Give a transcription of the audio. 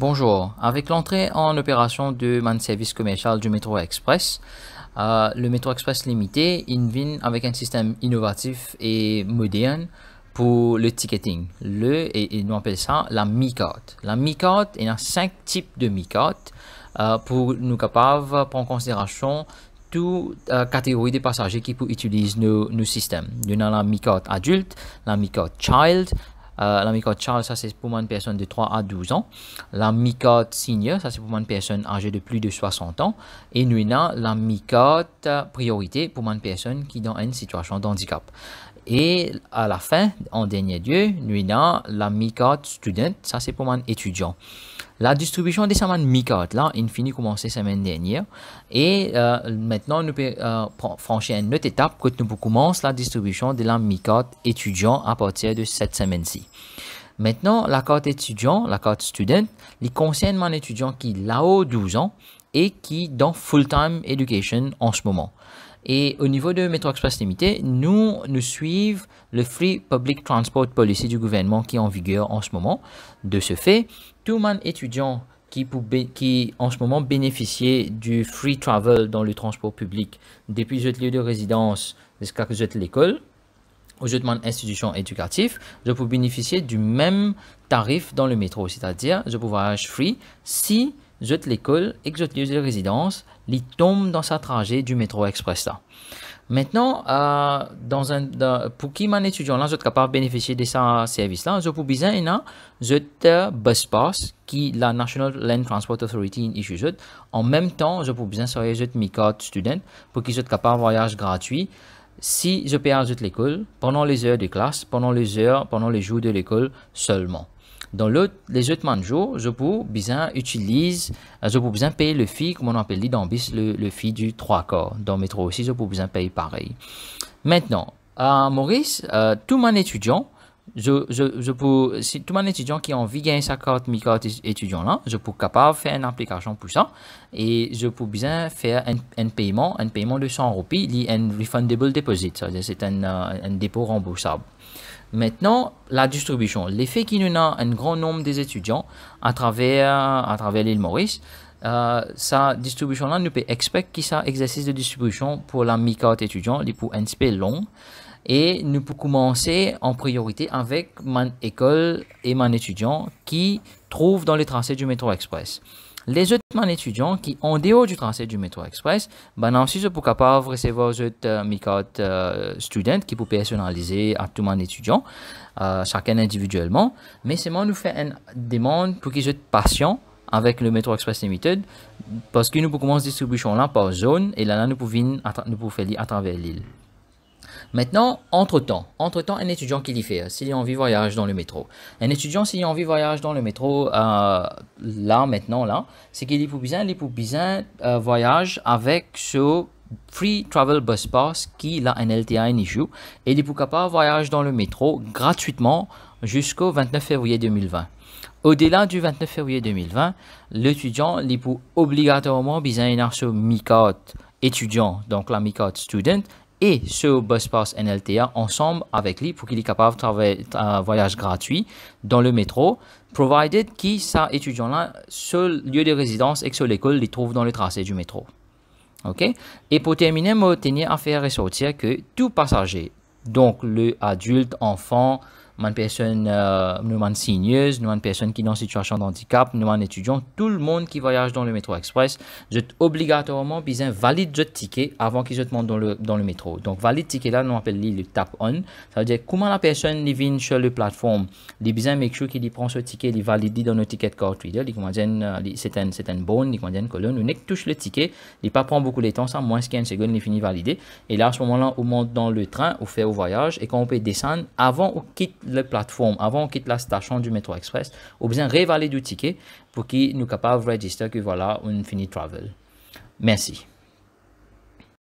Bonjour. Avec l'entrée en opération de mon service commercial du Métro Express, le Métro Express Limité, il vient avec un système innovatif et moderne pour le ticketing. Et nous appelons ça la Mi-Carte. La Mi-Carte, il y a 5 types de Mi-Carte pour nous capables de prendre en considération toute catégorie de passagers qui peuvent utiliser nos systèmes. Nous avons la Mi-Carte adulte, la Mi-Carte child. La Mi-Carte child, ça c'est pour une personne de 3 à 12 ans. La Mi-Carte senior, ça c'est pour une personne âgée de plus de 60 ans. Et nous avons la Mi-Carte priorité pour une personne qui est dans une situation de handicap. Et à la fin, en dernier lieu, nous avons la Mi-Carte student, ça c'est pour un étudiant. La distribution de ces Mi-Carte là, il finit commencer la semaine dernière. Et maintenant, nous pouvons franchir une autre étape quand nous commençons la distribution de la Mi-Carte étudiant à partir de cette semaine-ci. Maintenant, la carte étudiant, la carte student, il concerne un étudiant qui est là-haut 12 ans et qui est dans full-time education en ce moment. Et au niveau de Métro Express Limité, nous suivons le Free Public Transport Policy du gouvernement qui est en vigueur en ce moment. De ce fait, tout le monde étudiant qui en ce moment bénéficie du free travel dans le transport public depuis votre lieu de résidence jusqu'à votre l'école, ou votre institution éducative, je peux bénéficier du même tarif dans le métro, c'est-à-dire je peux voyager free si votre l'école et votre lieu de résidence tombe dans sa trajet du métro express là. Maintenant, pour qui mon étudiant là, je suis capable de bénéficier de ce service là, je peux besoin de bus pass qui la National Land Transport Authority issue. En même temps, je peux besoin de Mi-Carte student pour qu'ils soient capables de voyage gratuit si je paye à l'école pendant les heures de classe, pendant les jours de l'école seulement. Dans les autres jours, je peux besoin payer le fee, comme on appelle dans BIS, le fee du 3/4. Dans métro aussi, je peux besoin payer pareil. Maintenant, à Maurice, tout mon étudiant, si tout mon étudiant qui a envie de gagner sa carte Mi-Carte étudiant là, je peux capable faire une application pour ça et je peux bien faire un paiement de 100 roupies, un refundable deposit, c'est un dépôt remboursable. Maintenant, la distribution. L'effet qu'il y a un grand nombre des étudiants à travers l'île Maurice, sa distribution-là, nous peut expecter que ça exercice de distribution pour la Mi-Carte étudiant, il peut un petit peu long. Et nous pouvons commencer en priorité avec mon école et mon étudiant qui trouvent dans le tracé du métro express. Les autres étudiants qui en dehors du tracé du métro express, aussi je peux capable recevoir cette Mi-Carte student qui peut personnaliser à tout mon étudiant, chacun individuellement. Mais c'est moi nous fait une demande pour qu'ils soient patients avec le métro express limited parce que nous pouvons commencer distribution là par zone et là nous pouvons faire à travers l'île. Maintenant, entre-temps, un étudiant qui l'y fait, s'il a envie de voyager dans le métro. Un étudiant, s'il a envie de voyager dans le métro, c'est qu'il peut bien voyage avec ce Free Travel Bus Pass qui a un LTA in issue et il peut capable voyager dans le métro gratuitement jusqu'au 29 février 2020. Au-delà du 29 février 2020, l'étudiant il peut obligatoirement besoin ce Mi-Carte étudiant, donc la Mi-Carte student, et ce bus pass NLTA ensemble avec lui pour qu'il est capable de travailler un voyage gratuit dans le métro, provided qu'il sa étudiant là, ce lieu de résidence et que l'école les trouve dans le tracé du métro. Ok? Et pour terminer, je tenir à faire ressortir que tout passager, donc le adulte, enfant, une personne, une signeuse, une personne qui est dans une situation de handicap, un étudiant, tout le monde qui voyage dans le métro express, j'ai obligatoirement besoin de valider le ticket avant qu'ils se montent dans le métro. Donc, valide ticket là, nous appelons le tap on. Ça veut dire comment la personne vient sur la plateforme, il besoin de make sure qu'il prend ce ticket, il valide dans notre ticket card reader, c'est un bon, il une colonne, on touche le ticket, il pas prend beaucoup de temps, ça moins 15 secondes, il finit validé. Et là, à ce moment-là, on monte dans le train, on fait au voyage et quand on peut descendre avant on quitte la plateforme, avant on quitte la station du métro express, on a besoin de révalider le ticket pour qu'il nous capable de register que voilà, on finit travel. Merci.